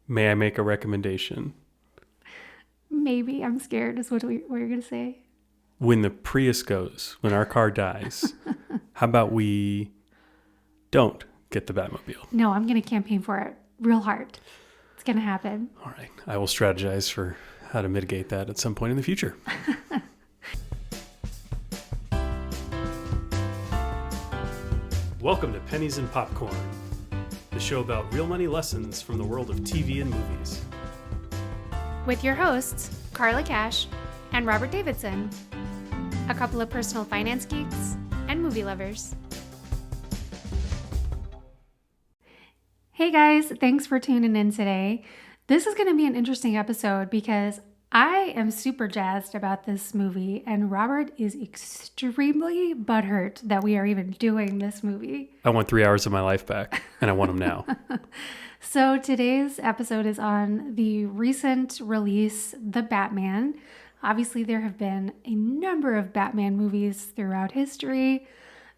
May I make a recommendation? Maybe. I'm scared is what you're going to say. When the Prius goes, when our car dies, how about we don't get the Batmobile? No, I'm going to campaign for it real hard. It's going to happen. All right. I will strategize for how to mitigate that at some point in the future. Welcome to Pennies and Popcorn, the show about real money lessons from the world of TV and movies. With your hosts, Carla Cash and Robert Davidson, a couple of personal finance geeks and movie lovers. Hey guys, thanks for tuning in today. This is going to be an interesting episode because I am super jazzed about this movie and Robert is extremely butthurt that we are even doing this movie. I want 3 hours of my life back, and I want them now. So today's episode is on the recent release, The Batman. Obviously, there have been a number of Batman movies throughout history,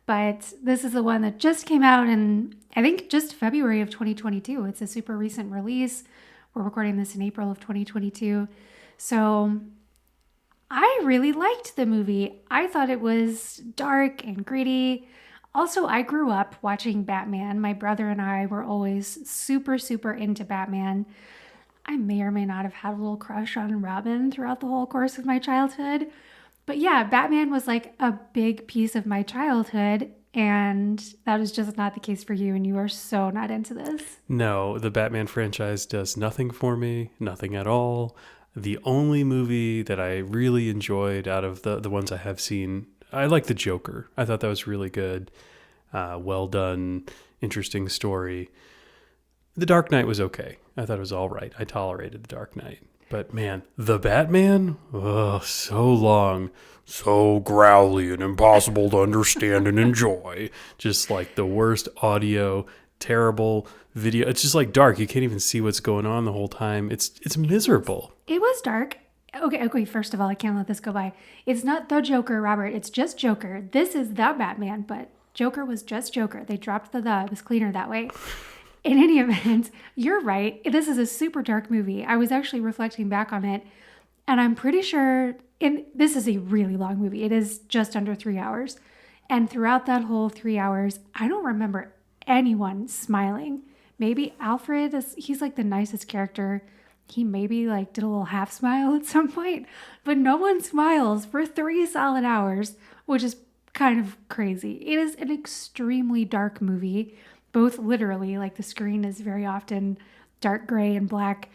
but this is the one that just came out in, I think, just February of 2022. It's a super recent release. We're recording this in April of 2022. So I really liked the movie. I thought it was dark and gritty. Also, I grew up watching Batman. My brother and I were always super into Batman. I may or may not have had a little crush on Robin throughout the whole course of my childhood. But yeah, Batman was like a big piece of my childhood. And that is just not the case for you. And you are so not into this. No, the Batman franchise does nothing for me, nothing at all. The only movie that I really enjoyed out of the ones I have seen, I like The Joker. I thought that was really good. Well done, interesting story. The Dark Knight was okay. I thought it was all right. I tolerated The Dark Knight. But man, The Batman? Oh, so long. So growly and impossible to understand and enjoy. Just like the worst audio, terrible video. It's just like dark. You can't even see what's going on the whole time. It's miserable. It was dark. Okay, first of all, I can't let this go by. It's not The Joker, Robert. It's just Joker. This is The Batman, but Joker was just Joker. They dropped the. It was cleaner that way. In any event, you're right. This is a super dark movie. I was actually reflecting back on it, and I'm pretty sure this is a really long movie. It is just under 3 hours. And throughout that whole 3 hours, I don't remember anyone smiling. Maybe Alfred, he's like the nicest character. He maybe like did a little half smile at some point, but no one smiles for 3 solid hours, which is kind of crazy. It is an extremely dark movie, both literally, like the screen is very often dark gray and black,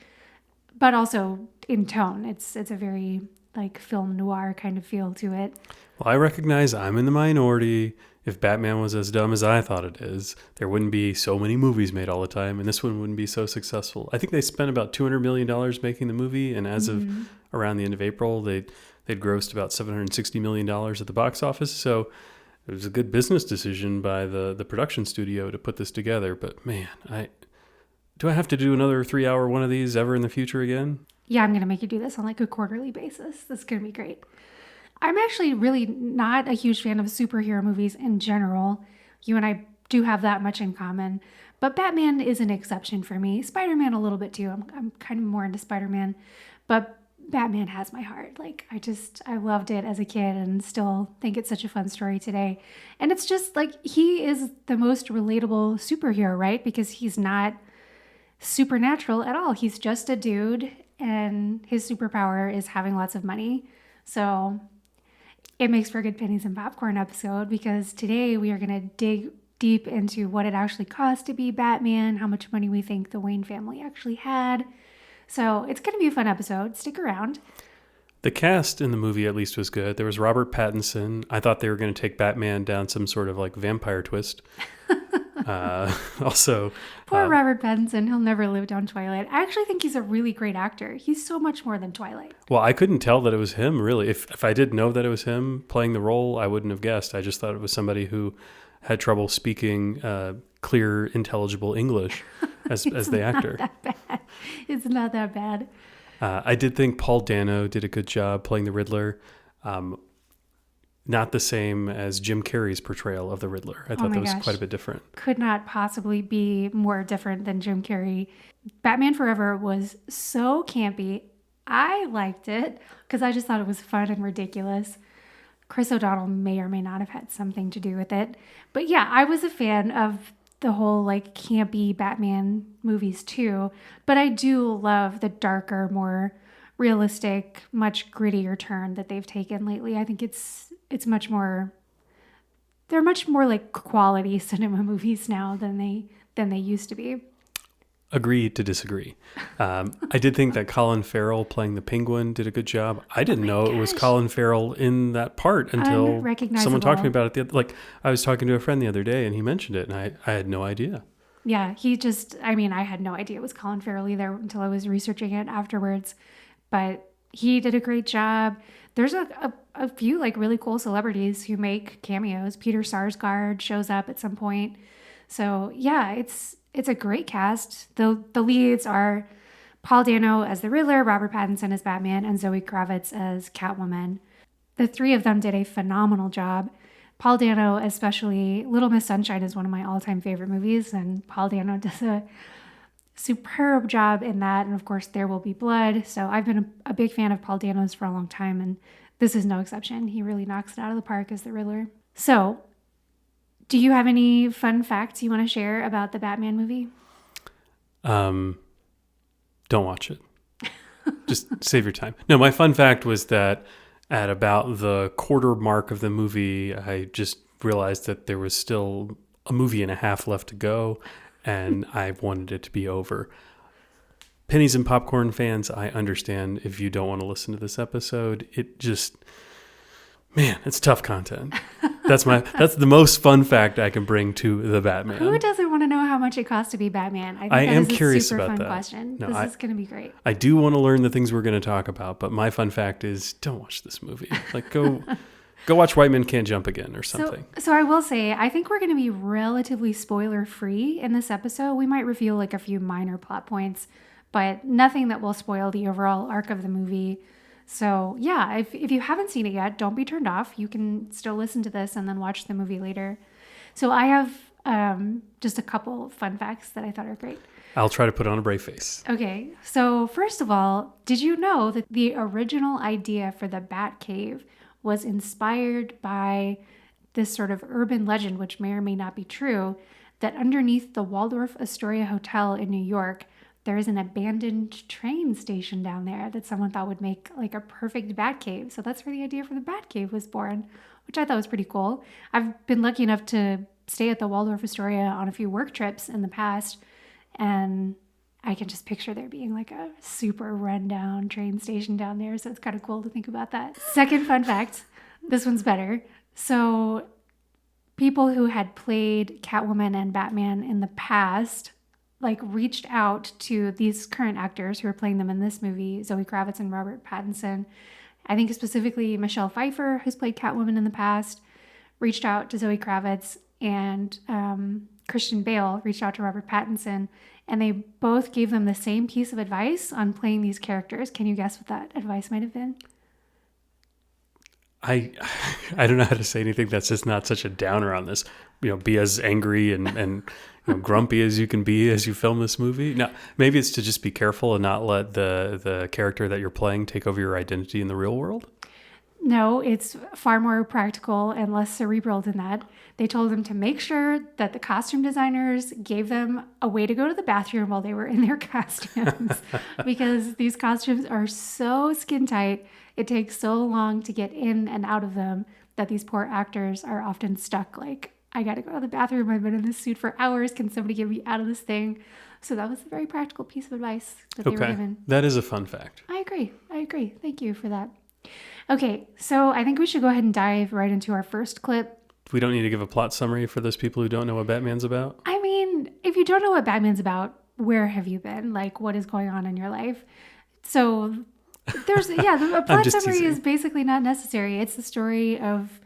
but also in tone. It's a very like film noir kind of feel to it. Well, I recognize I'm in the minority. If Batman was as dumb as I thought it is, there wouldn't be so many movies made all the time, and this one wouldn't be so successful. I think they spent about $200 million making the movie, and as of around the end of April, they'd grossed about $760 million at the box office. So it was a good business decision by the production studio to put this together. But man, do I have to do another 3 hour one of these ever in the future again? Yeah, I'm going to make you do this on like a quarterly basis. This is going to be great. I'm actually really not a huge fan of superhero movies in general. You and I do have that much in common. But Batman is an exception for me. Spider-Man a little bit too. I'm kind of more into Spider-Man. But Batman has my heart. Like, I loved it as a kid and still think it's such a fun story today. And it's just like, he is the most relatable superhero, right? Because he's not supernatural at all. He's just a dude and his superpower is having lots of money. So it makes for a good pennies and popcorn episode because today we are going to dig deep into what it actually cost to be Batman, how much money we think the Wayne family actually had. So it's going to be a fun episode. Stick around. The cast in the movie at least was good. There was Robert Pattinson. I thought they were going to take Batman down some sort of like vampire twist. Also, poor Robert Pattinson. He'll never live down Twilight. I actually think he's a really great actor. He's so much more than Twilight. Well, I couldn't tell that it was him, really. If I didn't know that it was him playing the role, I wouldn't have guessed. I just thought it was somebody who had trouble speaking clear, intelligible English as the actor. Not that bad. It's not that bad. I did think Paul Dano did a good job playing the Riddler. not the same as Jim Carrey's portrayal of the Riddler. I thought my that was gosh. quite a bit different. Could not possibly be more different than Jim Carrey. Batman Forever was so campy. I liked it because I just thought it was fun and ridiculous. Chris O'Donnell may or may not have had something to do with it. But yeah, I was a fan of the whole like campy Batman movies too. But I do love the darker, more realistic, much grittier turn that they've taken lately. I think it's much more, they're much more like quality cinema movies now than they used to be. Agree to disagree. I did think that Colin Farrell playing the Penguin did a good job. I didn't know it was Colin Farrell in that part until someone talked to me about it. I was talking to a friend the other day and he mentioned it and I had no idea. Yeah, I had no idea it was Colin Farrell either until I was researching it afterwards. But he did a great job. There's a few like really cool celebrities who make cameos. Peter Sarsgaard shows up at some point. So yeah, it's a great cast. The leads are Paul Dano as the Riddler, Robert Pattinson as Batman, and Zoe Kravitz as Catwoman. The three of them did a phenomenal job. Paul Dano especially, Little Miss Sunshine is one of my all-time favorite movies, and Paul Dano does a superb job in that. And of course, There Will Be Blood. So I've been a big fan of Paul Dano's for a long time, and this is no exception. He really knocks it out of the park as the Riddler. So do you have any fun facts you want to share about the Batman movie? Don't watch it. Just save your time. No, my fun fact was that at about the quarter mark of the movie, I just realized that there was still a movie and a half left to go, and I wanted it to be over. Pennies and Popcorn fans, I understand if you don't want to listen to this episode. It just, man, it's tough content. That's the most fun fact I can bring to the Batman. Who doesn't want to know how much it costs to be Batman? I am curious super about fun that. Question. No, this is going to be great. I do want to learn the things we're going to talk about, but my fun fact is don't watch this movie. Like go watch White Men Can't Jump Again or something. So I will say, I think we're going to be relatively spoiler free in this episode. We might reveal like a few minor plot points, but nothing that will spoil the overall arc of the movie. So yeah, if you haven't seen it yet, don't be turned off. You can still listen to this and then watch the movie later. So I have just a couple fun facts that I thought are great. I'll try to put on a brave face. Okay, so first of all, did you know that the original idea for the Batcave was inspired by this sort of urban legend, which may or may not be true, that underneath the Waldorf Astoria Hotel in New York, there is an abandoned train station down there that someone thought would make like a perfect Batcave. So that's where the idea for the Batcave was born, which I thought was pretty cool. I've been lucky enough to stay at the Waldorf Astoria on a few work trips in the past, and I can just picture there being like a super rundown train station down there. So it's kind of cool to think about that. Second fun fact, this one's better. So people who had played Catwoman and Batman in the past like reached out to these current actors who are playing them in this movie, Zoe Kravitz and Robert Pattinson. I think specifically Michelle Pfeiffer, who's played Catwoman in the past, reached out to Zoe Kravitz, and Christian Bale reached out to Robert Pattinson, and they both gave them the same piece of advice on playing these characters. Can you guess what that advice might have been? I don't know how to say anything that's just not such a downer on this. Be as angry and grumpy as you can be as you film this movie. No, maybe it's to just be careful and not let the character that you're playing take over your identity in the real world. No, it's far more practical and less cerebral than that. They told them to make sure that the costume designers gave them a way to go to the bathroom while they were in their costumes because these costumes are so skin tight. It takes so long to get in and out of them that these poor actors are often stuck like, I got to go to the bathroom. I've been in this suit for hours. Can somebody get me out of this thing? So that was a very practical piece of advice that they were given. That is a fun fact. I agree. Thank you for that. Okay, so I think we should go ahead and dive right into our first clip. We don't need to give a plot summary for those people who don't know what Batman's about? I mean, if you don't know what Batman's about, where have you been? Like, what is going on in your life? So there's, the plot summary is basically not necessary. It's the story of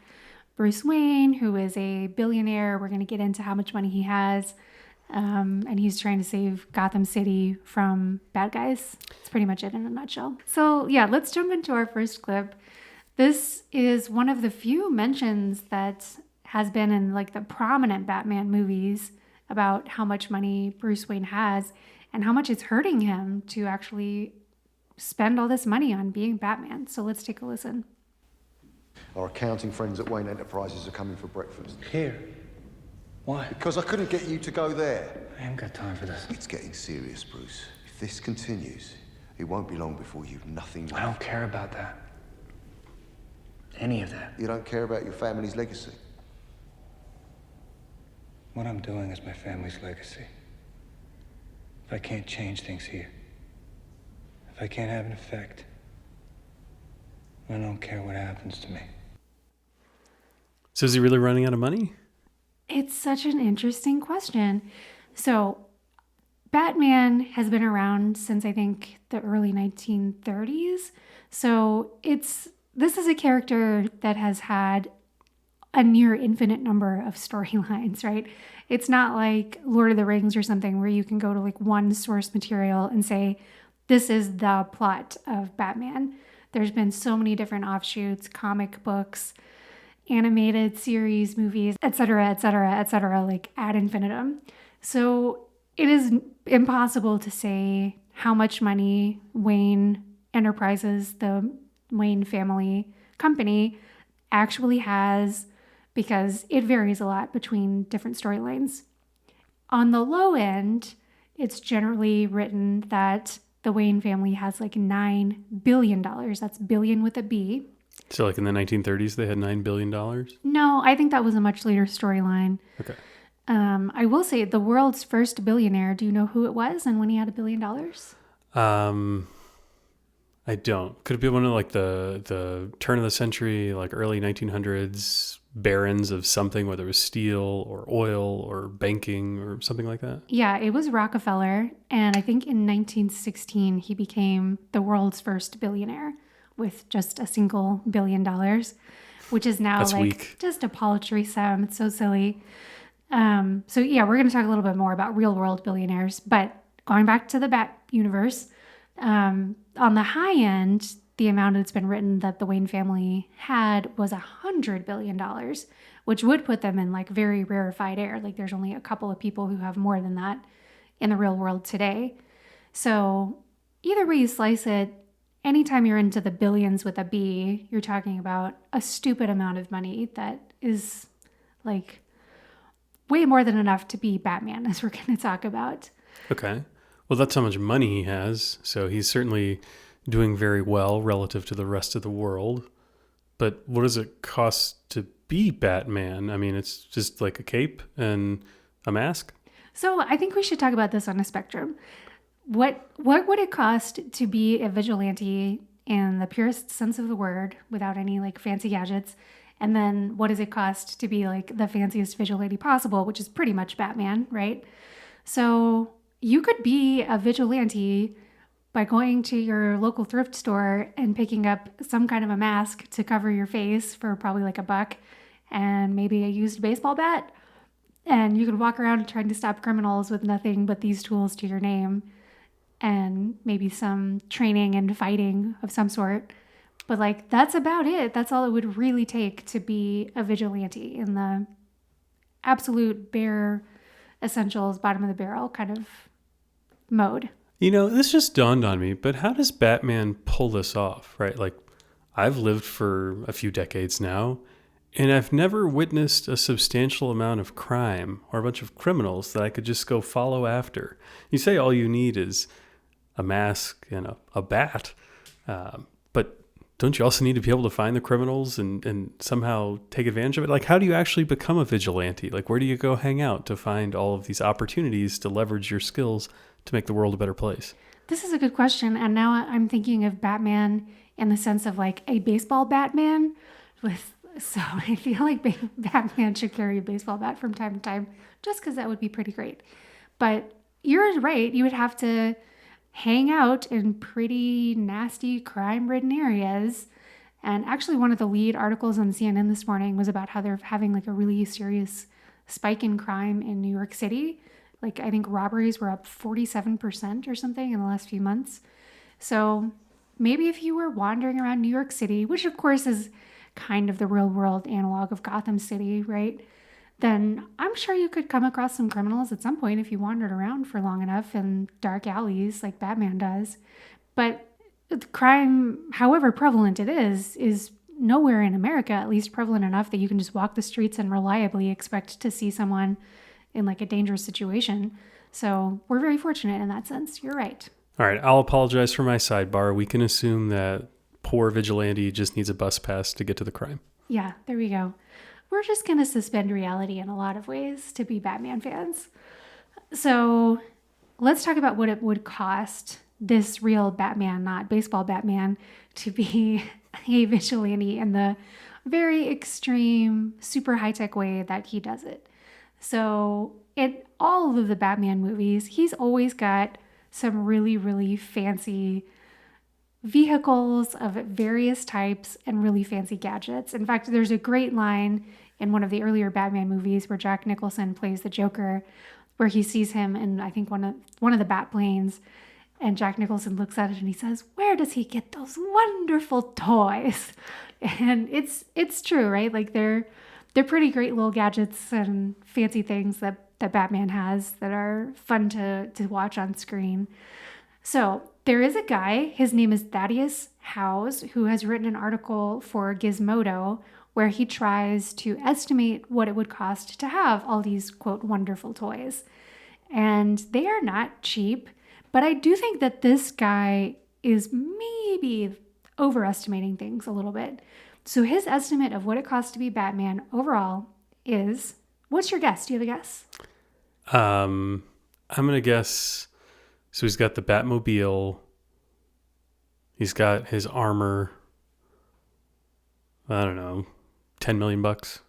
Bruce Wayne, who is a billionaire. We're going to get into how much money he has. And he's trying to save Gotham City from bad guys. It's pretty much it in a nutshell. So yeah, let's jump into our first clip. This is one of the few mentions that has been in like the prominent Batman movies about how much money Bruce Wayne has and how much it's hurting him to actually spend all this money on being Batman. So let's take a listen. Our accounting friends at Wayne Enterprises are coming for breakfast. Here? Why? Because I couldn't get you to go there. I haven't got time for this. It's getting serious, Bruce. If this continues, it won't be long before you've nothing left. I don't care about that. Any of that. You don't care about your family's legacy? What I'm doing is my family's legacy. If I can't change things here, if I can't have an effect, I don't care what happens to me. So is he really running out of money? It's such an interesting question. So Batman has been around since I think the early 1930s. So this is a character that has had a near infinite number of storylines, right? It's not like Lord of the Rings or something where you can go to like one source material and say, this is the plot of Batman. There's been so many different offshoots, comic books, animated series, movies, etc., like ad infinitum. So it is impossible to say how much money Wayne Enterprises, the Wayne family company, actually has, because it varies a lot between different storylines. On the low end, it's generally written that the Wayne family has like $9 billion. That's billion with a B. So like in the 1930s, they had $9 billion? No, I think that was a much later storyline. Okay. I will say the world's first billionaire, do you know who it was and when he had $1 billion? I don't. Could it be one of like the turn of the century, like early 1900s barons of something, whether it was steel or oil or banking or something like that? Yeah, it was Rockefeller. And I think in 1916, he became the world's first billionaire with just a single $1 billion, which is now That's like weak. just a paltry sum. It's so silly. So yeah, we're going to talk a little bit more about real world billionaires, but going back to the Bat universe, on the high end, the amount that's been written that the Wayne family had was $100 billion, which would put them in like very rarefied air. Like there's only a couple of people who have more than that in the real world today. So either way you slice it, anytime you're into the billions with a B, you're talking about a stupid amount of money that is like way more than enough to be Batman, as we're going to talk about. Okay. Well, that's how much money he has. So he's certainly doing very well relative to the rest of the world. But what does it cost to be Batman? I mean, it's just like a cape and a mask. So I think we should talk about this on a spectrum. What would it cost to be a vigilante in the purest sense of the word, without any like fancy gadgets? And then what does it cost to be like the fanciest vigilante possible, which is pretty much Batman, right? So you could be a vigilante by going to your local thrift store and picking up some kind of a mask to cover your face for probably like $1 and maybe a used baseball bat. And you could walk around trying to stop criminals with nothing but these tools to your name and maybe some training and fighting of some sort. But like, that's about it. That's all it would really take to be a vigilante in the absolute bare essentials, bottom of the barrel kind of mode. You know, this just dawned on me, but how does Batman pull this off, right? Like, I've lived for a few decades now, and I've never witnessed a substantial amount of crime or a bunch of criminals that I could just go follow after. You say all you need is a mask and a bat, but don't you also need to be able to find the criminals and somehow take advantage of it? Like, how do you actually become a vigilante? Like, where do you go hang out to find all of these opportunities to leverage your skills to make the world a better place? This is a good question. And now I'm thinking of Batman in the sense of like a baseball Batman so I feel like Batman should carry a baseball bat from time to time just because that would be pretty great. But you're right. You would have to hang out in pretty nasty crime-ridden areas. And actually one of the lead articles on CNN this morning was about how they're having like a really serious spike in crime in New York City. Like I think robberies were up 47% or something in the last few months. So maybe if you were wandering around New York City, which of course is kind of the real world analog of Gotham City, right? Then I'm sure you could come across some criminals at some point if you wandered around for long enough in dark alleys like Batman does. But crime, however prevalent it is nowhere in America at least prevalent enough that you can just walk the streets and reliably expect to see someone in like a dangerous situation. So we're very fortunate in that sense. You're right. All right, I'll apologize for my sidebar. We can assume that poor Vigilante just needs a bus pass to get to the crime. Yeah, there we go. We're just going to suspend reality in a lot of ways to be Batman fans. So let's talk about what it would cost this real Batman, not baseball Batman, to be a vigilante in the very extreme, super high-tech way that he does it. So in all of the Batman movies, he's always got some really, really fancy vehicles of various types and really fancy gadgets. In fact, there's a great line in one of the earlier Batman movies where Jack Nicholson plays the Joker, where he sees him in, I think, one of the bat planes, and Jack Nicholson looks at it and he says, "Where does he get those wonderful toys?" And it's true, right? Like they're pretty great little gadgets and fancy things that Batman has that are fun to watch on screen. So there is a guy, his name is Thaddeus Howes, who has written an article for Gizmodo where he tries to estimate what it would cost to have all these, quote, wonderful toys. And they are not cheap, but I do think that this guy is maybe overestimating things a little bit. So his estimate of what it costs to be Batman overall is, what's your guess? Do you have a guess? I'm going to guess, so he's got the Batmobile, he's got his armor, I don't know, $10 million bucks.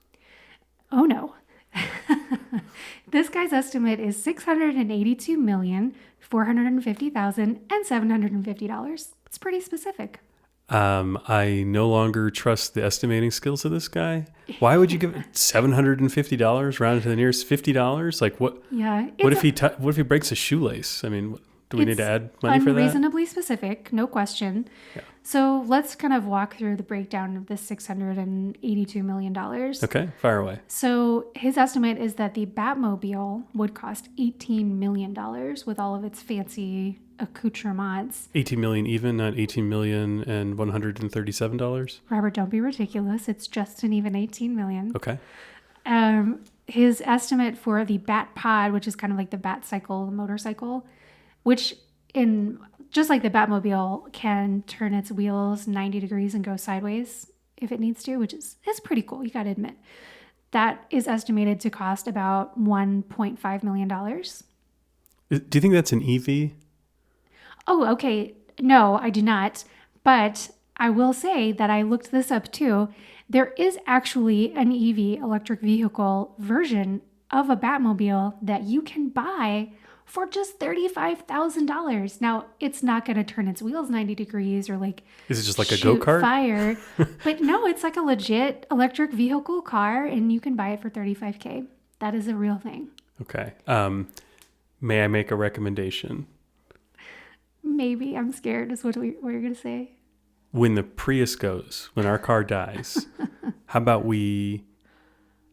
Oh no. This guy's estimate is $682,450,750. It's pretty specific. I no longer trust the estimating skills of this guy. Why would you give it $750 rounded to the nearest $50? Like what? Yeah. What if he breaks a shoelace? I mean, do we need to add money for that? Unreasonably specific, no question. Yeah. So let's kind of walk through the breakdown of this $682 million. Okay, fire away. So his estimate is that the Batmobile would cost $18 million with all of its fancy accoutrements. 18 million even, not 18 million and $137? Robert, don't be ridiculous. It's just an even 18 million. Okay. His estimate for the Bat Pod, which is kind of like the Bat Cycle, the motorcycle, which in just like the Batmobile can turn its wheels 90 degrees and go sideways if it needs to, which is pretty cool, you got to admit. That is estimated to cost about $1.5 million. Do you think that's an EV? Oh, okay. No, I do not. But I will say that I looked this up too. There is actually an EV, electric vehicle version of a Batmobile that you can buy for just $35,000. Now, it's not going to turn its wheels 90 degrees or like is it just like a shoot go-kart? Fire. But no, it's like a legit electric vehicle car and you can buy it for $35,000. That is a real thing. Okay. May I make a recommendation? Maybe. I'm scared is what you're going to say. When the Prius goes, when our car dies, how about we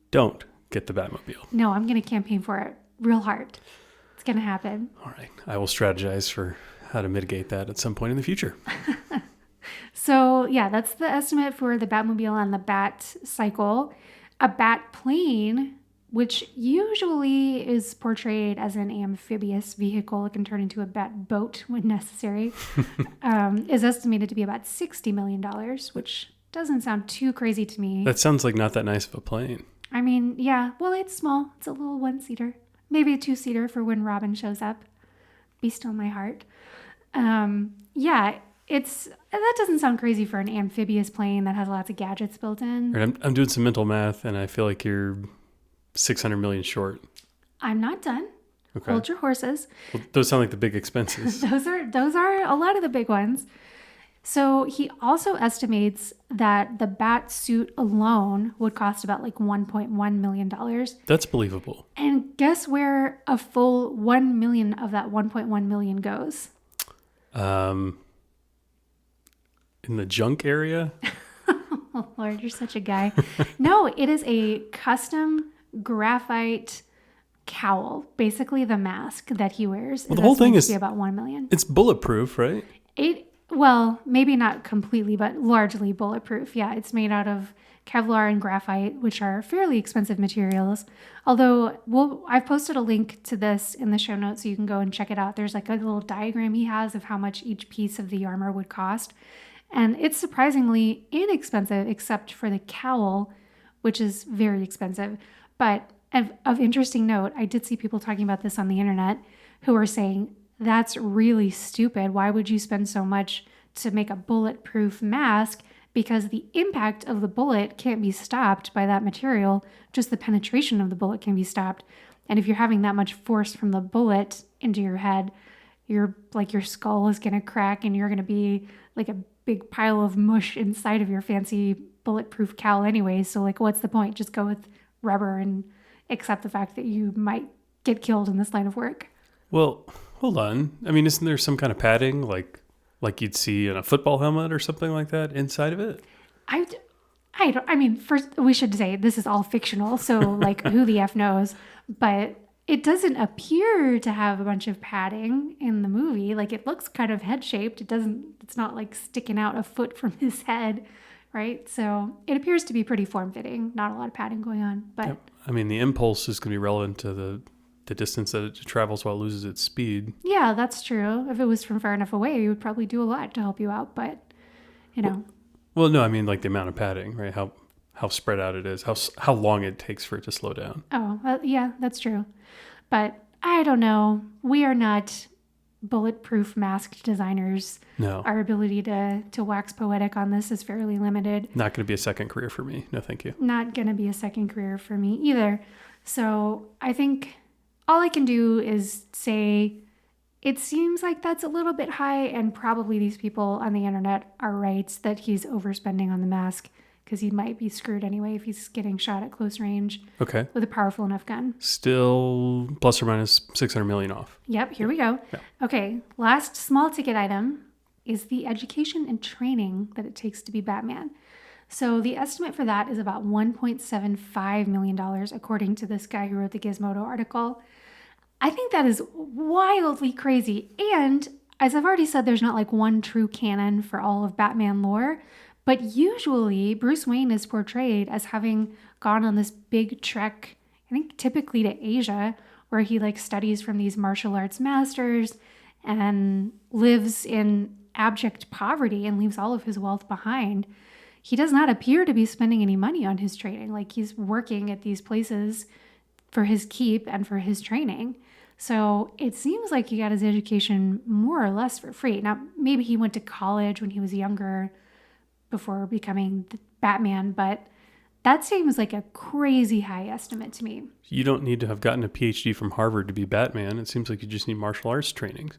don't get the Batmobile? No, I'm going to campaign for it real hard. It's going to happen. All right. I will strategize for how to mitigate that at some point in the future. So, yeah, that's the estimate for the Batmobile and the Bat Cycle. A Bat Plane, which usually is portrayed as an amphibious vehicle, it can turn into a bat boat when necessary, is estimated to be about $60 million, which doesn't sound too crazy to me. That sounds like not that nice of a plane. I mean, yeah, well, it's small. It's a little one-seater. Maybe a two-seater for when Robin shows up. Be still my heart. Yeah, that doesn't sound crazy for an amphibious plane that has lots of gadgets built in. I'm doing some mental math, and I feel like you're 600 million short. I'm not done. Okay. Hold your horses. Well, those sound like the big expenses. Those are a lot of the big ones. So he also estimates that the bat suit alone would cost about like $1.1 million. That's believable. And guess where a full 1 million of that 1.1 million goes? in the junk area? Oh, Lord, you're such a guy. No, it is a custom graphite cowl, basically the mask that he wears. Well, the whole thing is about 1 million. It's bulletproof, right? Well, maybe not completely, but largely bulletproof. Yeah, it's made out of Kevlar and graphite, which are fairly expensive materials. Although I've posted a link to this in the show notes so you can go and check it out. There's like a little diagram he has of how much each piece of the armor would cost. And it's surprisingly inexpensive except for the cowl, which is very expensive. But of interesting note, I did see people talking about this on the internet who are saying, that's really stupid. Why would you spend so much to make a bulletproof mask? Because the impact of the bullet can't be stopped by that material. Just the penetration of the bullet can be stopped. And if you're having that much force from the bullet into your head, your skull is going to crack and you're going to be like a big pile of mush inside of your fancy bulletproof cowl anyway. So like, what's the point? Just go with rubber and accept the fact that you might get killed in this line of work. Well, hold on. I mean, isn't there some kind of padding like you'd see in a football helmet or something like that inside of it? First we should say this is all fictional, so like who the F knows, but it doesn't appear to have a bunch of padding in the movie. Like it looks kind of head shaped. It's not like sticking out a foot from his head, right? So it appears to be pretty form fitting, not a lot of padding going on, but Yep. I mean, the impulse is going to be relevant to the distance that it travels while it loses its speed. Yeah, that's true. If it was from far enough away, it would probably do a lot to help you out, but you know. Well, no, I mean like the amount of padding, right? How spread out it is, how long it takes for it to slow down. Oh, yeah, that's true. But I don't know. We are not bulletproof mask designers. No. Our ability to wax poetic on this is fairly limited. Not going to be a second career for me. No, thank you. Not going to be a second career for me either. So I think all I can do is say it seems like that's a little bit high, and probably these people on the internet are right that he's overspending on the mask because he might be screwed anyway if he's getting shot at close range Okay. with a powerful enough gun. Still plus or minus 600 million off. Yep, here we go. Yeah. Okay, last small ticket item is the education and training that it takes to be Batman. So the estimate for that is about $1.75 million, according to this guy who wrote the Gizmodo article. I think that is wildly crazy. And as I've already said, there's not like one true canon for all of Batman lore. But usually Bruce Wayne is portrayed as having gone on this big trek, I think typically to Asia, where he like studies from these martial arts masters and lives in abject poverty and leaves all of his wealth behind. He does not appear to be spending any money on his training. Like he's working at these places for his keep and for his training. So it seems like he got his education more or less for free. Now, maybe he went to college when he was younger before becoming Batman, but that seems like a crazy high estimate to me. You don't need to have gotten a PhD from Harvard to be Batman. It seems like you just need martial arts training.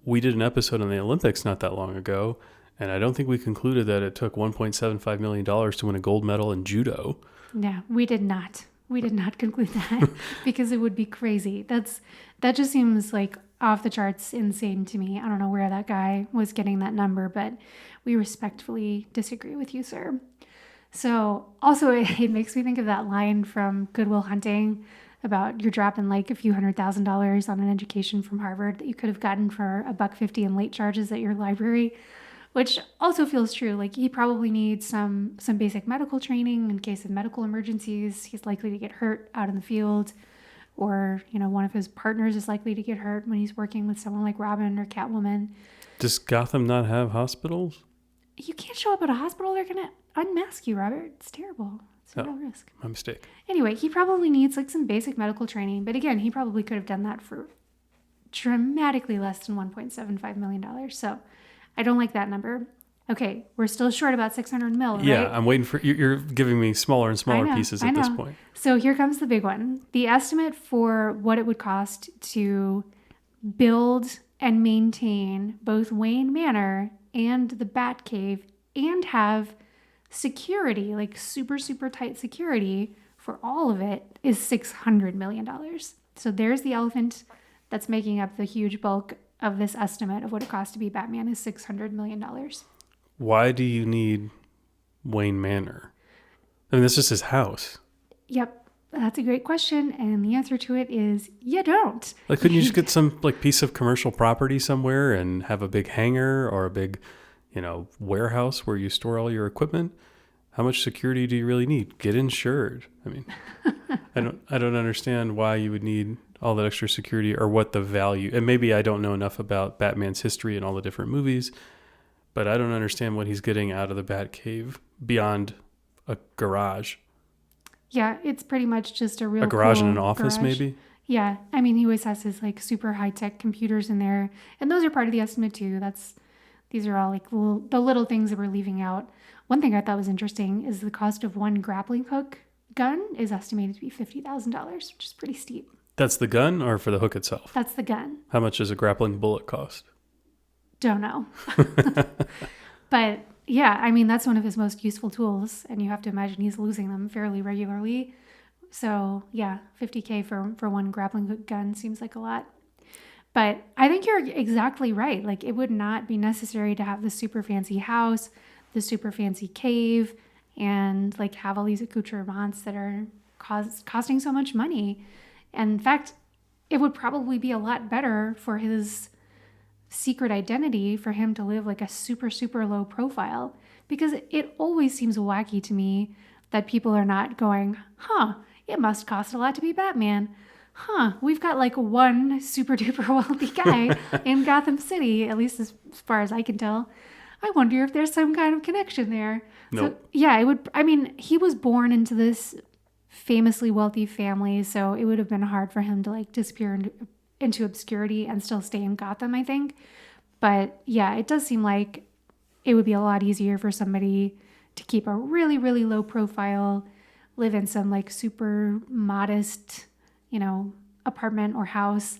We did an episode on the Olympics not that long ago, and I don't think we concluded that it took $1.75 million to win a gold medal in judo. Yeah, we did not. We did not conclude that because it would be crazy. That just seems like off the charts insane to me. I don't know where that guy was getting that number, but we respectfully disagree with you, sir. So also it makes me think of that line from Good Will Hunting about you're dropping like a few $100,000 on an education from Harvard that you could have gotten for $1.50 in late charges at your library, which also feels true. Like he probably needs some basic medical training in case of medical emergencies. He's likely to get hurt out in the field, or, you know, one of his partners is likely to get hurt when he's working with someone like Robin or Catwoman. Does Gotham not have hospitals? You can't show up at a hospital. They're going to unmask you, Robert. It's terrible. It's a real risk. My mistake. Anyway, he probably needs like some basic medical training. But again, he probably could have done that for dramatically less than $1.75 million. So I don't like that number. Okay, we're still short about 600 mil, right? Yeah, I'm waiting for you're giving me smaller and smaller pieces at this point. So here comes the big one. The estimate for what it would cost to build and maintain both Wayne Manor and the Batcave and have security, like super, super tight security for all of it, is $600 million. So there's the elephant that's making up the huge bulk of this estimate of what it costs to be Batman is $600 million. why do you need Wayne Manor? I mean, that's just his house. Yep, that's a great question, and the answer to it is you don't. Like, couldn't you just get some like piece of commercial property somewhere and have a big hangar or a big, warehouse where you store all your equipment? How much security do you really need? Get insured. I mean, I don't understand why you would need all that extra security or what the value. And maybe I don't know enough about Batman's history and all the different movies, but I don't understand what he's getting out of the Batcave beyond a garage. Yeah, it's pretty much just a real A garage cool and an office, garage. maybe? Yeah, I mean, he always has his like super high-tech computers in there, and those are part of the estimate too. These are all like the little things that we're leaving out. One thing I thought was interesting is the cost of one grappling hook gun is estimated to be $50,000, which is pretty steep. That's the gun or for the hook itself? That's the gun. How much does a grappling bullet cost? Don't know. But yeah, I mean, that's one of his most useful tools, and you have to imagine he's losing them fairly regularly. So yeah, $50K for one grappling hook gun seems like a lot. But I think you're exactly right. Like, it would not be necessary to have the super fancy house, the super fancy cave, and like have all these accoutrements that are costing so much money. And in fact, it would probably be a lot better for his secret identity for him to live like a super, super low profile, because it always seems wacky to me that people are not going, it must cost a lot to be Batman. We've got like one super duper wealthy guy in Gotham City, at least as far as I can tell. I wonder if there's some kind of connection there. Nope. So yeah, he was born into this famously wealthy family, so it would have been hard for him to like disappear into obscurity and still stay in Gotham, I think. But yeah, it does seem like it would be a lot easier for somebody to keep a really, really low profile, live in some like super modest, apartment or house,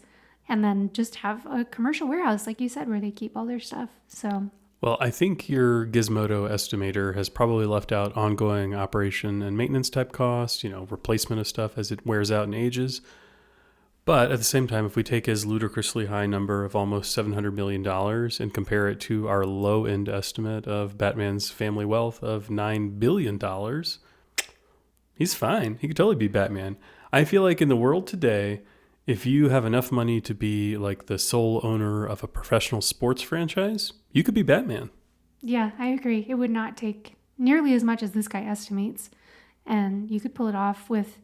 and then just have a commercial warehouse, like you said, where they keep all their stuff. So, Well, I think your Gizmodo estimator has probably left out ongoing operation and maintenance type costs, replacement of stuff as it wears out and ages. But at the same time, if we take his ludicrously high number of almost $700 million and compare it to our low-end estimate of Batman's family wealth of $9 billion, he's fine. He could totally be Batman. I feel like in the world today, if you have enough money to be like the sole owner of a professional sports franchise, you could be Batman. yeah, I agree. It would not take nearly as much as this guy estimates. And you could pull it off with,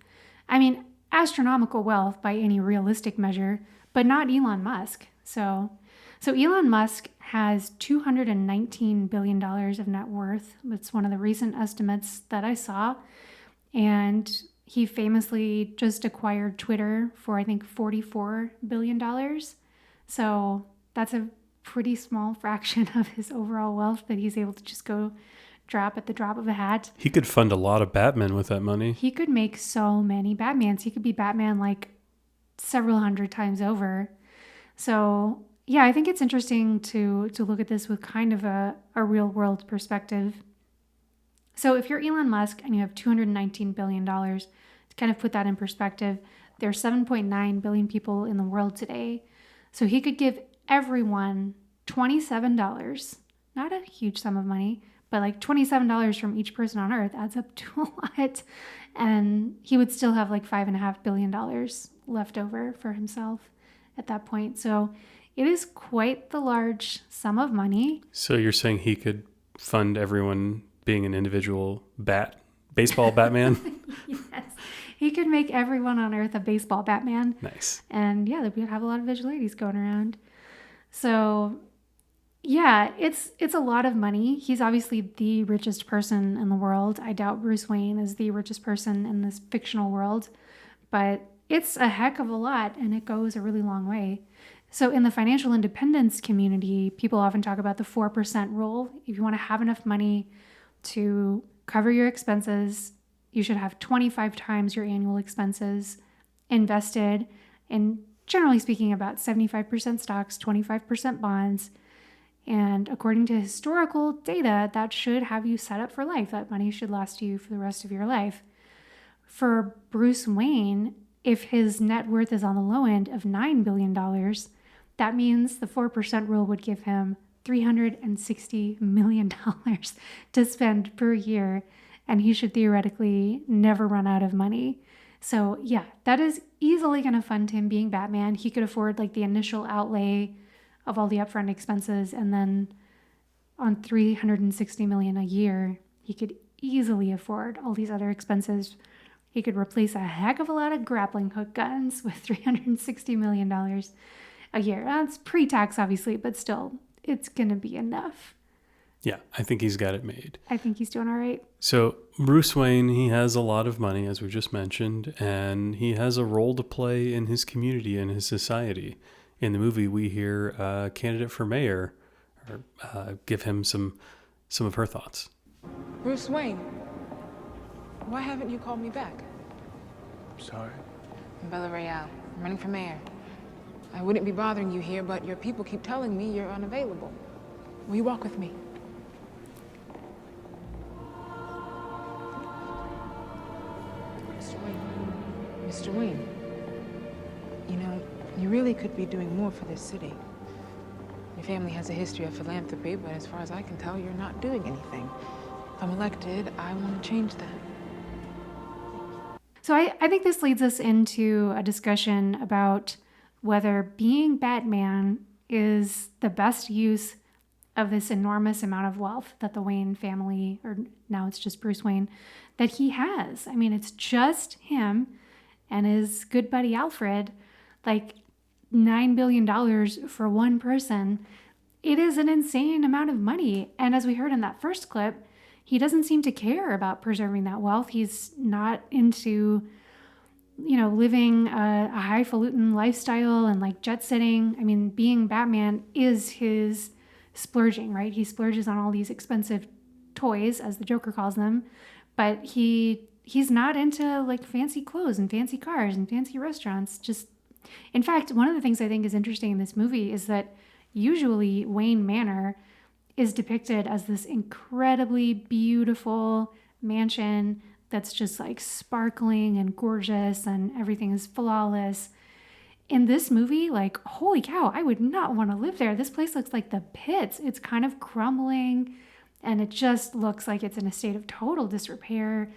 astronomical wealth by any realistic measure, but not Elon Musk. So Elon Musk has $219 billion of net worth. It's one of the recent estimates that I saw. And he famously just acquired Twitter for, I think, $44 billion. So that's a pretty small fraction of his overall wealth that he's able to just go drop at the drop of a hat. He could fund a lot of Batmen with that money. He could make so many Batmans. He could be Batman like several hundred times over. So yeah, I think it's interesting to look at this with kind of a real world perspective. So if you're Elon Musk and you have $219 billion, to kind of put that in perspective, there are 7.9 billion people in the world today. So he could give everyone $27, not a huge sum of money, but like $27 from each person on Earth adds up to a lot. And he would still have like $5.5 billion left over for himself at that point. So it is quite the large sum of money. So you're saying he could fund everyone being an individual baseball Batman? Yes. He could make everyone on Earth a baseball Batman. Nice. And yeah, we would have a lot of vigilantes going around. So yeah, it's a lot of money. He's obviously the richest person in the world. I doubt Bruce Wayne is the richest person in this fictional world, but it's a heck of a lot, and it goes a really long way. So in the financial independence community, people often talk about the 4% rule. If you want to have enough money to cover your expenses, you should have 25 times your annual expenses invested in, generally speaking, about 75% stocks, 25% bonds. And according to historical data, that should have you set up for life. That money should last you for the rest of your life. For Bruce Wayne, if his net worth is on the low end of $9 billion, that means the 4% rule would give him $360 million to spend per year, and he should theoretically never run out of money. So yeah, that is easily going to fund him being Batman. He could afford like the initial outlay of all the upfront expenses, and then on $360 million a year, he could easily afford all these other expenses. He could replace a heck of a lot of grappling hook guns with $360 million a year. That's pre-tax, obviously, but still, it's going to be enough. Yeah, I think he's got it made. I think he's doing all right. So Bruce Wayne, he has a lot of money, as we just mentioned, and he has a role to play in his community and his society. In the movie, we hear a candidate for mayor give him some of her thoughts. Bruce Wayne, why haven't you called me back? Sorry. I'm Bella Real. I'm running for mayor. I wouldn't be bothering you here, but your people keep telling me you're unavailable. Will you walk with me? Mr. Wayne, you know, you really could be doing more for this city. Your family has a history of philanthropy, but as far as I can tell, you're not doing anything. If I'm elected, I want to change that. So I think this leads us into a discussion about whether being Batman is the best use of this enormous amount of wealth that the Wayne family, or now it's just Bruce Wayne, that he has. I mean, it's just him and his good buddy Alfred, like $9 billion for one person. It is an insane amount of money. And as we heard in that first clip, he doesn't seem to care about preserving that wealth. He's not into, living a highfalutin lifestyle and like jet setting. I mean, being Batman is his splurging, right? He splurges on all these expensive toys, as the Joker calls them, but he's not into like fancy clothes and fancy cars and fancy restaurants. In fact, one of the things I think is interesting in this movie is that usually Wayne Manor is depicted as this incredibly beautiful mansion that's just like sparkling and gorgeous and everything is flawless. In this movie, like, holy cow, I would not want to live there. This place looks like the pits. It's kind of crumbling and it just looks like it's in a state of total disrepair.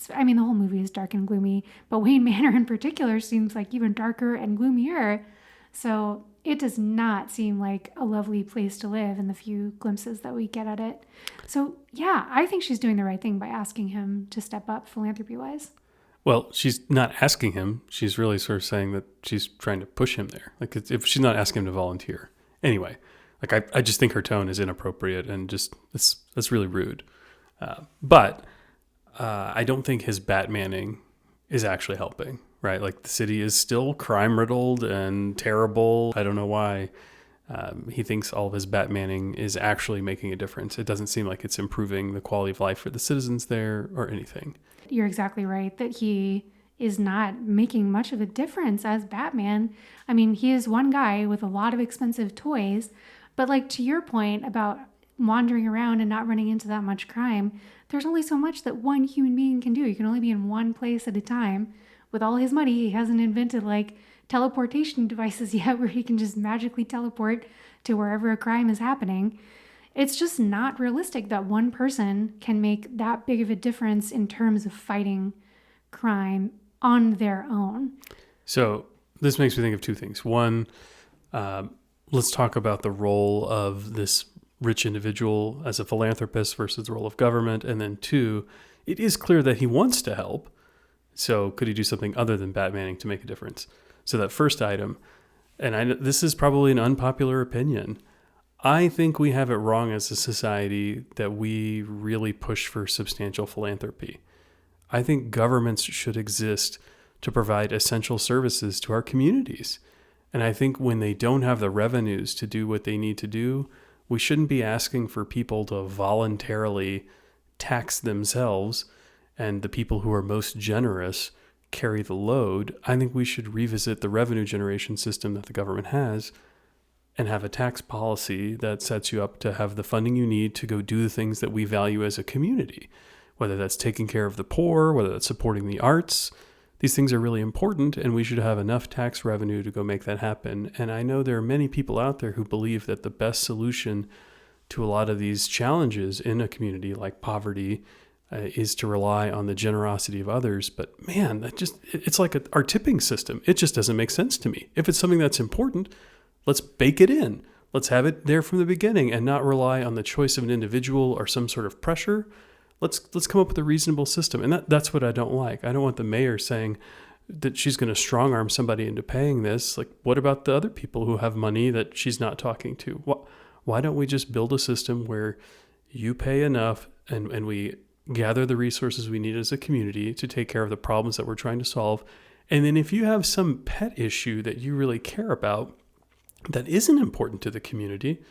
The whole movie is dark and gloomy, but Wayne Manor in particular seems like even darker and gloomier. So it does not seem like a lovely place to live in the few glimpses that we get at it. So yeah, I think she's doing the right thing by asking him to step up philanthropy-wise. Well, she's not asking him. She's really sort of saying that she's trying to push him there. Like, if she's not asking him to volunteer. Anyway, like I just think her tone is inappropriate and just that's really rude. But I don't think his Batmaning is actually helping, right? Like, the city is still crime-riddled and terrible. I don't know why he thinks all of his Batmaning is actually making a difference. It doesn't seem like it's improving the quality of life for the citizens there or anything. You're exactly right that he is not making much of a difference as Batman. I mean, he is one guy with a lot of expensive toys, but like to your point about wandering around and not running into that much crime, there's only so much that one human being can do. You can only be in one place at a time. With all his money, he hasn't invented like teleportation devices yet where he can just magically teleport to wherever a crime is happening. It's just not realistic that one person can make that big of a difference in terms of fighting crime on their own. So this makes me think of two things. One, let's talk about the role of this rich individual as a philanthropist versus the role of government. And then two, it is clear that he wants to help. So could he do something other than Batmaning to make a difference? So that first item, and this is probably an unpopular opinion, I think we have it wrong as a society that we really push for substantial philanthropy. I think governments should exist to provide essential services to our communities. And I think when they don't have the revenues to do what they need to do, we shouldn't be asking for people to voluntarily tax themselves and the people who are most generous carry the load. I think we should revisit the revenue generation system that the government has and have a tax policy that sets you up to have the funding you need to go do the things that we value as a community, whether that's taking care of the poor, whether that's supporting the arts. These things are really important, and we should have enough tax revenue to go make that happen. And I know there are many people out there who believe that the best solution to a lot of these challenges in a community like poverty is to rely on the generosity of others. But man, it's like our tipping system. It just doesn't make sense to me. If it's something that's important, let's bake it in. Let's have it there from the beginning and not rely on the choice of an individual or some sort of pressure. Let's come up with a reasonable system. And that's what I don't like. I don't want the mayor saying that she's going to strong arm somebody into paying this. Like, what about the other people who have money that she's not talking to? Why don't we just build a system where you pay enough and we gather the resources we need as a community to take care of the problems that we're trying to solve. And then if you have some pet issue that you really care about that isn't important to the community,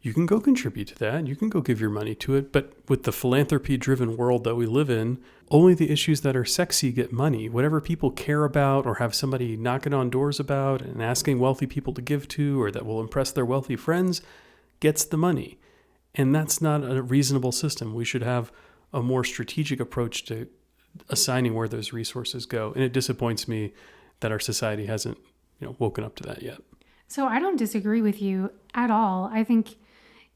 you can go contribute to that. You can go give your money to it. But with the philanthropy-driven world that we live in, only the issues that are sexy get money. Whatever people care about or have somebody knocking on doors about and asking wealthy people to give to or that will impress their wealthy friends gets the money. And that's not a reasonable system. We should have a more strategic approach to assigning where those resources go. And it disappoints me that our society hasn't, woken up to that yet. So I don't disagree with you at all. I think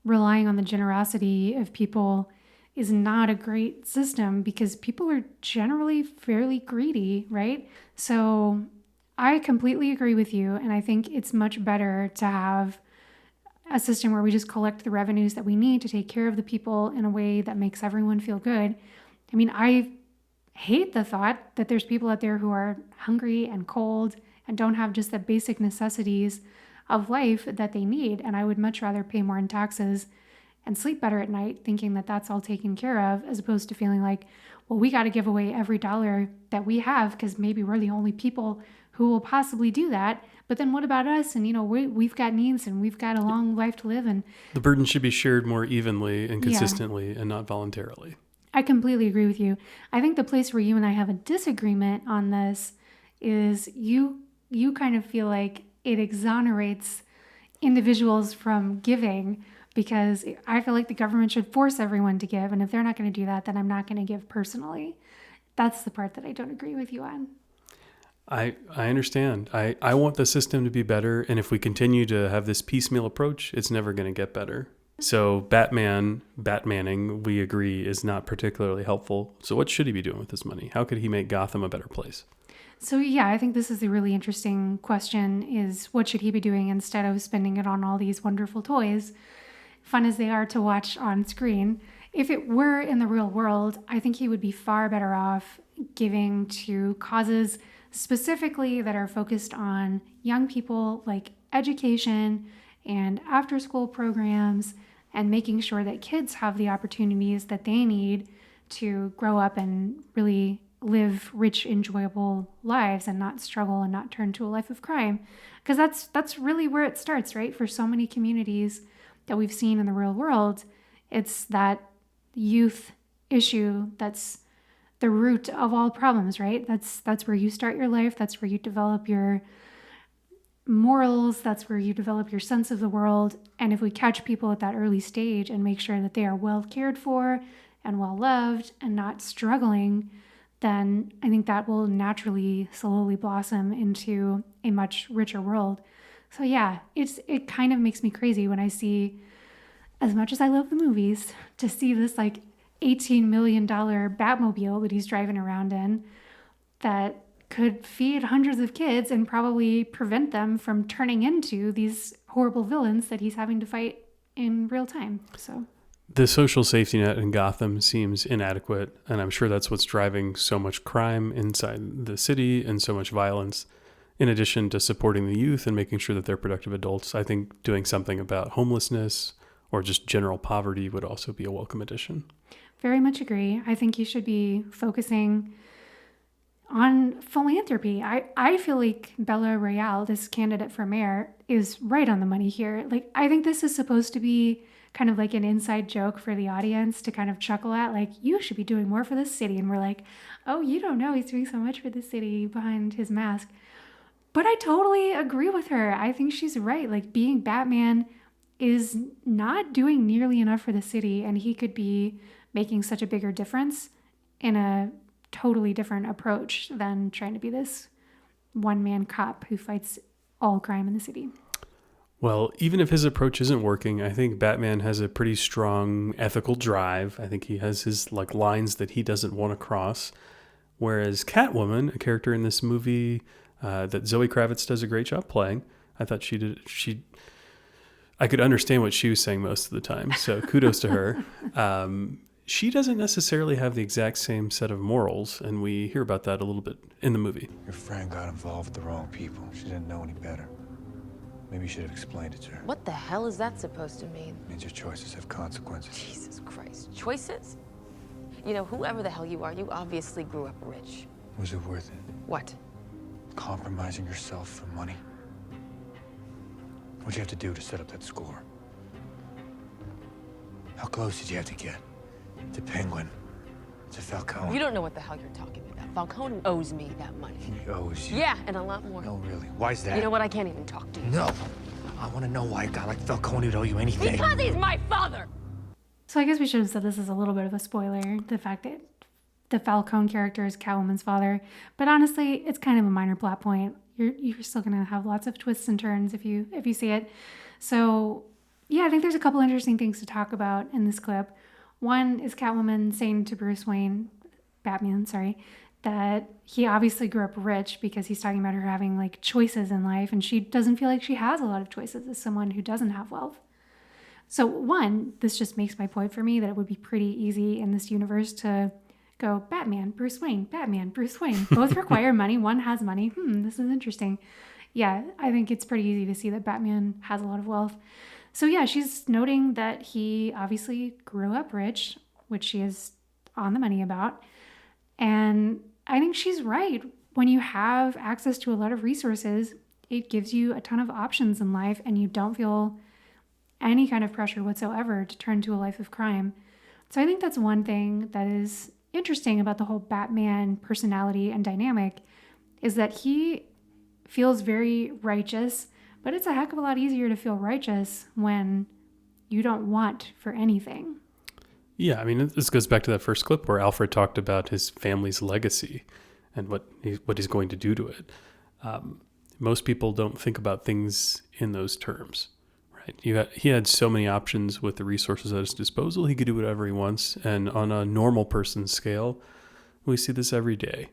relying on the generosity of people is not a great system because people are generally fairly greedy, right? So I completely agree with you. And I think it's much better to have a system where we just collect the revenues that we need to take care of the people in a way that makes everyone feel good. I mean, I hate the thought that there's people out there who are hungry and cold and don't have just the basic necessities of life that they need. And I would much rather pay more in taxes and sleep better at night thinking that that's all taken care of, as opposed to feeling like, well, we got to give away every dollar that we have because maybe we're the only people who will possibly do that. But then what about us? And, we've got needs and we've got a long life to live. And the burden should be shared more evenly and consistently and not voluntarily. I completely agree with you. I think the place where you and I have a disagreement on this is you kind of feel like it exonerates individuals from giving because I feel like the government should force everyone to give. And if they're not going to do that, then I'm not going to give personally. That's the part that I don't agree with you on. I understand. I want the system to be better. And if we continue to have this piecemeal approach, it's never going to get better. So Batmaning, we agree, is not particularly helpful. So what should he be doing with this money? How could he make Gotham a better place? So yeah, I think this is a really interesting question is what should he be doing instead of spending it on all these wonderful toys, fun as they are to watch on screen. If it were in the real world, I think he would be far better off giving to causes specifically that are focused on young people, like education and after-school programs, and making sure that kids have the opportunities that they need to grow up and really live rich, enjoyable lives and not struggle and not turn to a life of crime. Because that's really where it starts, right? For so many communities that we've seen in the real world, it's that youth issue that's the root of all problems, right? That's where you start your life. That's where you develop your morals. That's where you develop your sense of the world. And if we catch people at that early stage and make sure that they are well cared for and well loved and not struggling, then I think that will naturally slowly blossom into a much richer world. So yeah, it kind of makes me crazy when I see, as much as I love the movies, to see this like $18 million Batmobile that he's driving around in that could feed hundreds of kids and probably prevent them from turning into these horrible villains that he's having to fight in real time. So the social safety net in Gotham seems inadequate, and I'm sure that's what's driving so much crime inside the city and so much violence. In addition to supporting the youth and making sure that they're productive adults, I think doing something about homelessness or just general poverty would also be a welcome addition. Very much agree. I think you should be focusing on philanthropy. I feel like Bella Royale, this candidate for mayor, is right on the money here. Like, I think this is supposed to be kind of like an inside joke for the audience to kind of chuckle at, like, you should be doing more for the city. And we're like, oh, you don't know, he's doing so much for the city behind his mask. But I totally agree with her. I think she's right. Like, being Batman is not doing nearly enough for the city, and he could be making such a bigger difference in a totally different approach than trying to be this one-man cop who fights all crime in the city. Well, even if his approach isn't working, I think Batman has a pretty strong ethical drive. I think he has his like lines that he doesn't want to cross. Whereas Catwoman, a character in this movie that Zoe Kravitz does a great job playing, I thought I could understand what she was saying most of the time. So kudos to her. She doesn't necessarily have the exact same set of morals, and we hear about that a little bit in the movie. Your friend got involved with the wrong people. She didn't know any better. Maybe you should have explained it to her. What the hell is that supposed to mean? It means your choices have consequences. Jesus Christ. Choices? You know, whoever the hell you are, you obviously grew up rich. Was it worth it? What? Compromising yourself for money? What'd you have to do to set up that score? How close did you have to get? To Penguin? To Falcone? You don't know what the hell you're talking about. Falcone owes me that money. He owes you? Yeah, and a lot more. No, really. Why's that? You know what? I can't even talk to you. No. I want to know why a guy like Falcone would owe you anything. Because he's my father! So I guess we should have said this is a little bit of a spoiler, the fact that the Falcone character is Catwoman's father. But honestly, it's kind of a minor plot point. You're still going to have lots of twists and turns if you see it. So yeah, I think there's a couple interesting things to talk about in this clip. One is Catwoman saying to Batman, that he obviously grew up rich because he's talking about her having like choices in life, and she doesn't feel like she has a lot of choices as someone who doesn't have wealth. So one, this just makes my point for me that it would be pretty easy in this universe to go Batman, Bruce Wayne, Batman, Bruce Wayne. Both require money. One has money. This is interesting. Yeah, I think it's pretty easy to see that Batman has a lot of wealth. So yeah, she's noting that he obviously grew up rich, which she is on the money about. And I think she's right. When you have access to a lot of resources, it gives you a ton of options in life, and you don't feel any kind of pressure whatsoever to turn to a life of crime. So I think that's one thing that is interesting about the whole Batman personality and dynamic, is that he feels very righteous, but it's a heck of a lot easier to feel righteous when you don't want for anything. Yeah, I mean, this goes back to that first clip where Alfred talked about his family's legacy and what he's going to do to it. Most people don't think about things in those terms, right? He had so many options with the resources at his disposal. He could do whatever he wants. And on a normal person's scale, we see this every day,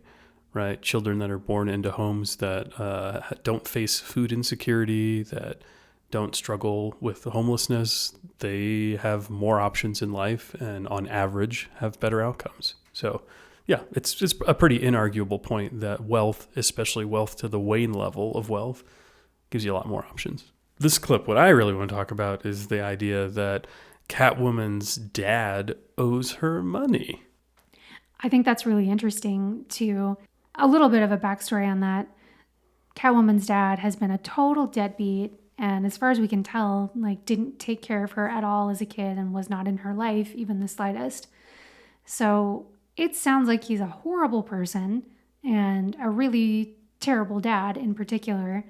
right? Children that are born into homes that don't face food insecurity, that don't struggle with homelessness, they have more options in life and on average have better outcomes. So yeah, it's just a pretty inarguable point that wealth, especially wealth to the Wayne level of wealth, gives you a lot more options. This clip, what I really want to talk about is the idea that Catwoman's dad owes her money. I think that's really interesting too. A little bit of a backstory on that. Catwoman's dad has been a total deadbeat, and as far as we can tell, like didn't take care of her at all as a kid and was not in her life even the slightest. So it sounds like he's a horrible person and a really terrible dad in particular.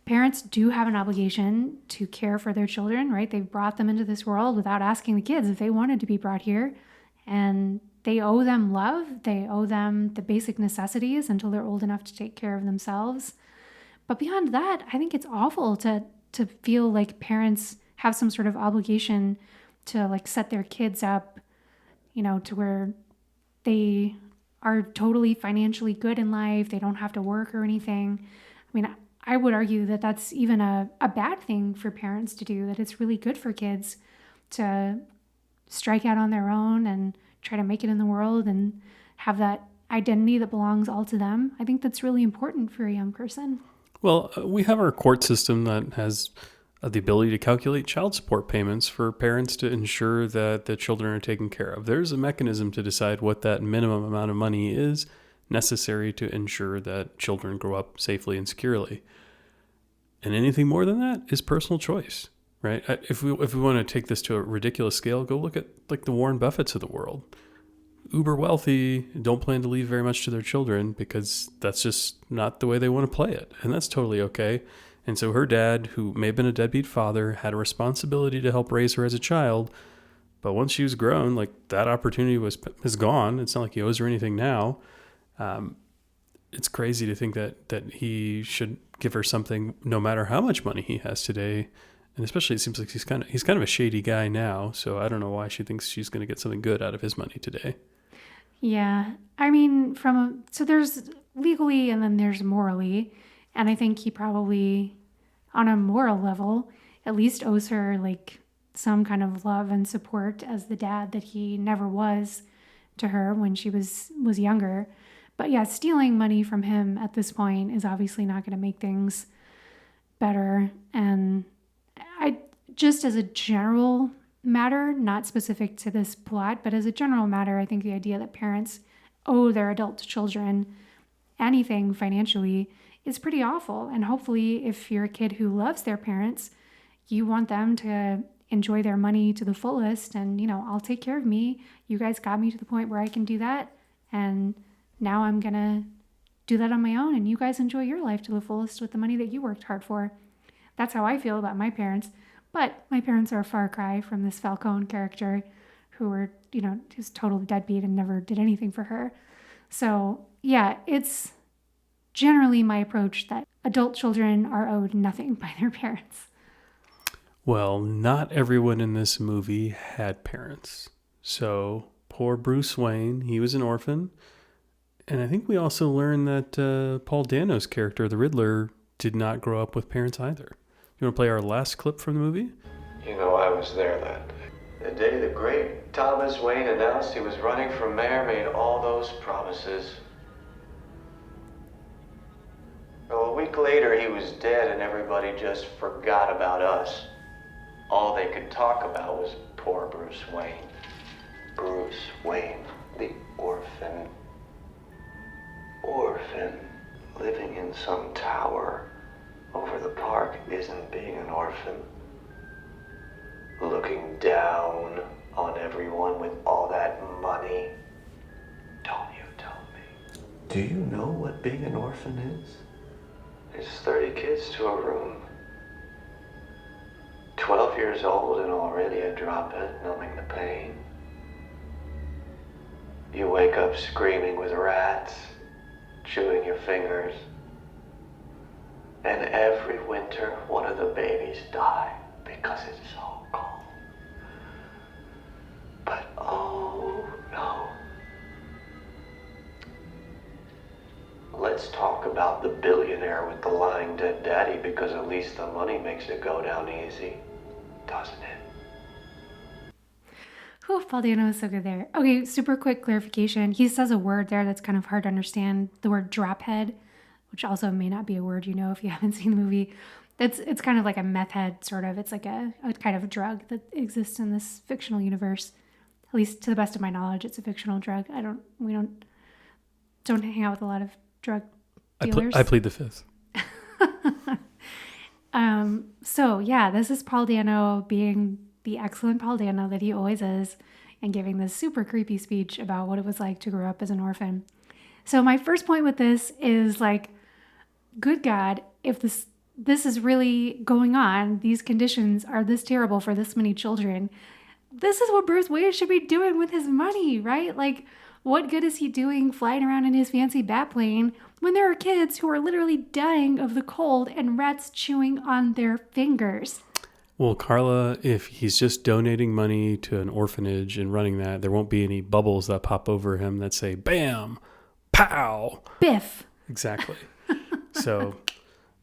Parents do have an obligation to care for their children, right? They've brought them into this world without asking the kids if they wanted to be brought here. And they owe them love. They owe them the basic necessities until they're old enough to take care of themselves. But beyond that, I think it's awful to feel like parents have some sort of obligation to like set their kids up, to where they are totally financially good in life. They don't have to work or anything. I mean, I would argue that that's even a bad thing for parents to do, that it's really good for kids to strike out on their own and try to make it in the world and have that identity that belongs all to them. I think that's really important for a young person. Well, we have our court system that has the ability to calculate child support payments for parents to ensure that the children are taken care of. There's a mechanism to decide what that minimum amount of money is necessary to ensure that children grow up safely and securely. And anything more than that is personal choice, right? If we want to take this to a ridiculous scale, go look at like the Warren Buffetts of the world. Uber wealthy, don't plan to leave very much to their children because that's just not the way they want to play it. And that's totally okay. And so her dad, who may have been a deadbeat father, had a responsibility to help raise her as a child. But once she was grown, like that opportunity is gone. It's not like he owes her anything now. It's crazy to think that he should give her something no matter how much money he has today. And especially it seems like he's kind of a shady guy now, so I don't know why she thinks she's going to get something good out of his money today. Yeah. I mean, so there's legally and then there's morally. And I think he probably, on a moral level, at least owes her like some kind of love and support as the dad that he never was to her when she was younger. But yeah, stealing money from him at this point is obviously not going to make things better. And I just as a general matter, not specific to this plot, but as a general matter, I think the idea that parents owe their adult children anything financially is pretty awful. And hopefully, if you're a kid who loves their parents, you want them to enjoy their money to the fullest. And, I'll take care of me. You guys got me to the point where I can do that. And now I'm going to do that on my own. And you guys enjoy your life to the fullest with the money that you worked hard for. That's how I feel about my parents. But my parents are a far cry from this Falcone character who were, just total deadbeat and never did anything for her. So, yeah, it's generally my approach that adult children are owed nothing by their parents. Well, not everyone in this movie had parents. So, poor Bruce Wayne, he was an orphan. And I think we also learned that Paul Dano's character, the Riddler, did not grow up with parents either. You want to play our last clip from the movie? I was there that day. The day the great Thomas Wayne announced he was running for mayor, made all those promises. Well, a week later, he was dead and everybody just forgot about us. All they could talk about was poor Bruce Wayne. Bruce Wayne, the orphan. Orphan, living in some tower over the park isn't being an orphan. Looking down on everyone with all that money. Don't you tell me. Do you know what being an orphan is? It's 30 kids to a room. 12 years old and already a drop-in, numbing the pain. You wake up screaming with rats, chewing your fingers. And every winter, one of the babies die because it's so cold. But oh no. Let's talk about the billionaire with the lying dead daddy, because at least the money makes it go down easy, doesn't it? Whew, Paul Dano is so good there. Okay, super quick clarification. He says a word there that's kind of hard to understand, the word drophead, which also may not be a word if you haven't seen the movie. It's kind of like a meth head, sort of. It's like a kind of drug that exists in this fictional universe. At least to the best of my knowledge, it's a fictional drug. We don't hang out with a lot of drug dealers. I plead the fifth. So yeah, this is Paul Dano being the excellent Paul Dano that he always is, and giving this super creepy speech about what it was like to grow up as an orphan. So my first point with this is like, good God, if this is really going on, these conditions are this terrible for this many children, this is what Bruce Wayne should be doing with his money, right? Like, what good is he doing flying around in his fancy bat plane when there are kids who are literally dying of the cold and rats chewing on their fingers? Well, Carla, if he's just donating money to an orphanage and running that, there won't be any bubbles that pop over him that say, bam, pow. Biff. Exactly. So,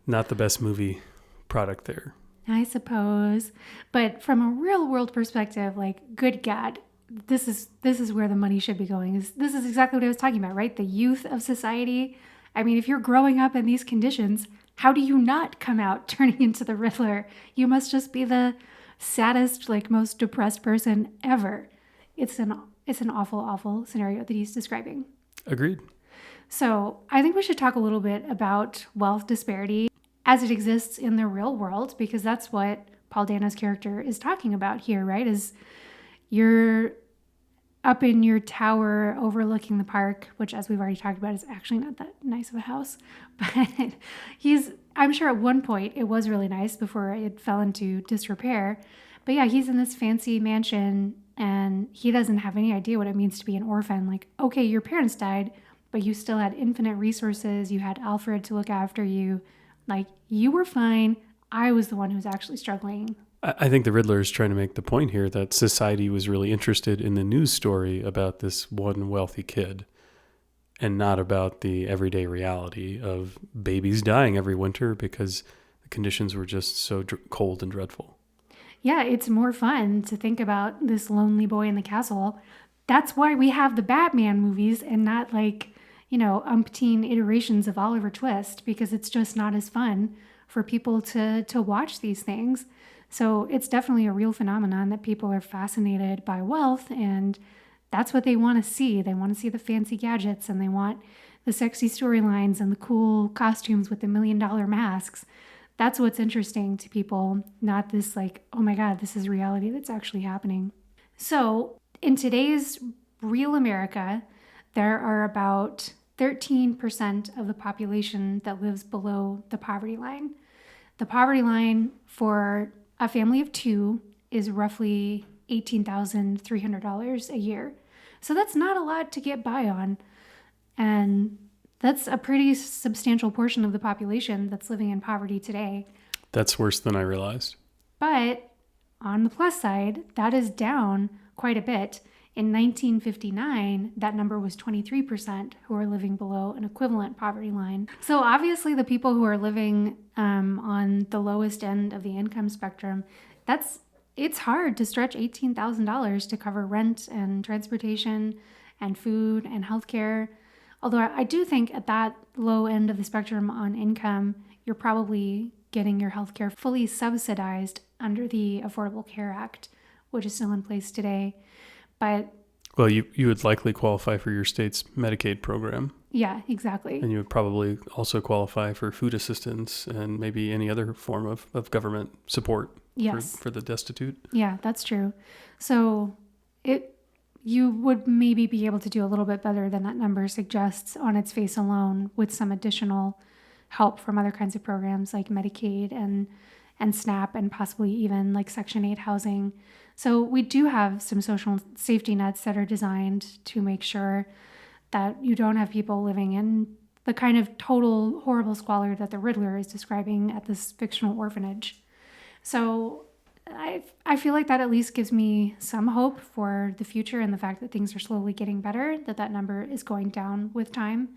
not the best movie product there. I suppose. But from a real world perspective, like, good God, this is where the money should be going. This is exactly what I was talking about, right? The youth of society. I mean, if you're growing up in these conditions, how do you not come out turning into the Riddler? You must just be the saddest, like, most depressed person ever. It's an awful, awful scenario that he's describing. Agreed. So I think we should talk a little bit about wealth disparity as it exists in the real world, because that's what Paul Dano's character is talking about here, right? Is you're up in your tower overlooking the park, which, as we've already talked about, is actually not that nice of a house. But I'm sure at one point it was really nice before it fell into disrepair. But yeah, he's in this fancy mansion and he doesn't have any idea what it means to be an orphan. Like, okay, your parents died, but you still had infinite resources. You had Alfred to look after you. Like, you were fine. I was the one who was actually struggling. I think the Riddler is trying to make the point here that society was really interested in the news story about this one wealthy kid and not about the everyday reality of babies dying every winter because the conditions were just so cold and dreadful. Yeah, it's more fun to think about this lonely boy in the castle. That's why we have the Batman movies and not like, umpteen iterations of Oliver Twist, because it's just not as fun for people to watch these things. So it's definitely a real phenomenon that people are fascinated by wealth, and that's what they want to see. They want to see the fancy gadgets, and they want the sexy storylines and the cool costumes with the $1 million masks. That's what's interesting to people, not this like, oh my God, this is reality that's actually happening. So in today's real America, there are about 13% of the population that lives below the poverty line. The poverty line for a family of two is roughly $18,300 a year. So that's not a lot to get by on. And that's a pretty substantial portion of the population that's living in poverty today. That's worse than I realized. But on the plus side, that is down quite a bit. In 1959, that number was 23% who are living below an equivalent poverty line. So obviously the people who are living on the lowest end of the income spectrum, it's hard to stretch $18,000 to cover rent and transportation and food and healthcare. Although I do think at that low end of the spectrum on income, you're probably getting your healthcare fully subsidized under the Affordable Care Act, which is still in place today. But well, you would likely qualify for your state's Medicaid program. Yeah, exactly. And you would probably also qualify for food assistance and maybe any other form of government support for the destitute. Yeah, that's true. So you would maybe be able to do a little bit better than that number suggests on its face alone with some additional help from other kinds of programs like Medicaid and SNAP and possibly even like Section 8 housing. So we do have some social safety nets that are designed to make sure that you don't have people living in the kind of total horrible squalor that the Riddler is describing at this fictional orphanage. So I feel like that at least gives me some hope for the future and the fact that things are slowly getting better, that number is going down with time.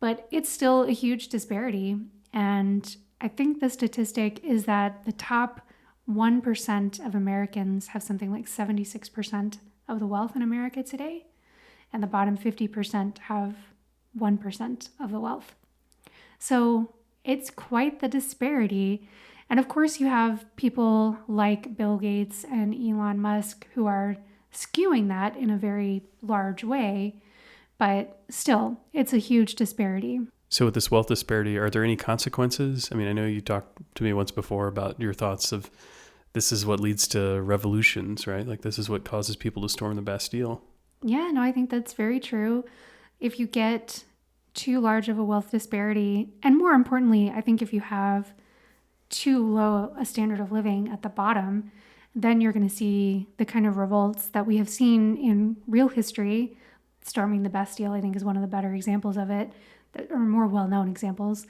But it's still a huge disparity. And I think the statistic is that the top 1% of Americans have something like 76% of the wealth in America today, and the bottom 50% have 1% of the wealth. So it's quite the disparity. And of course, you have people like Bill Gates and Elon Musk who are skewing that in a very large way, but still, it's a huge disparity. So with this wealth disparity, are there any consequences? I mean, I know you talked to me once before about your thoughts of this is what leads to revolutions, right? Like this is what causes people to storm the Bastille. Yeah, no, I think that's very true. If you get too large of a wealth disparity, and more importantly, I think if you have too low a standard of living at the bottom, then you're going to see the kind of revolts that we have seen in real history. Storming the Bastille, I think, is one of the better examples of it, or more well-known examples.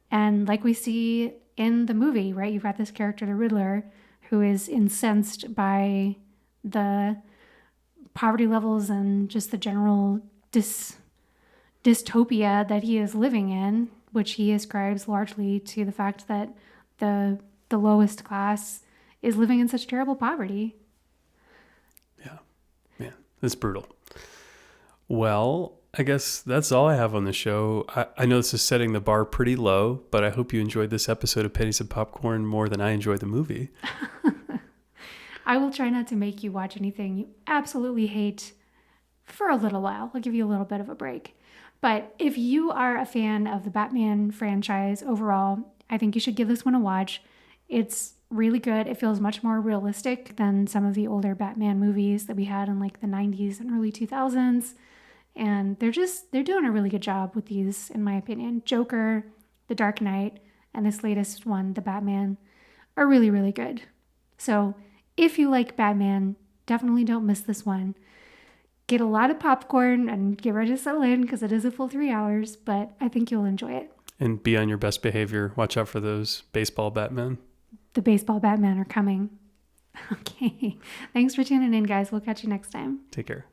And like we see in the movie, right, you've got this character, the Riddler, who is incensed by the poverty levels and just the general dystopia that he is living in, which he ascribes largely to the fact that the lowest class is living in such terrible poverty. Yeah, it's brutal. Well, I guess that's all I have on the show. I know this is setting the bar pretty low, but I hope you enjoyed this episode of Pennies and Popcorn more than I enjoyed the movie. I will try not to make you watch anything you absolutely hate for a little while. I'll give you a little bit of a break. But if you are a fan of the Batman franchise overall, I think you should give this one a watch. It's really good. It feels much more realistic than some of the older Batman movies that we had in like the 90s and early 2000s. And they're doing a really good job with these, in my opinion. Joker, The Dark Knight, and this latest one, The Batman, are really, really good. So if you like Batman, definitely don't miss this one. Get a lot of popcorn and get ready to settle in because it is a full 3 hours, but I think you'll enjoy it. And be on your best behavior. Watch out for those baseball Batmen. The baseball Batman are coming. Okay. Thanks for tuning in, guys. We'll catch you next time. Take care.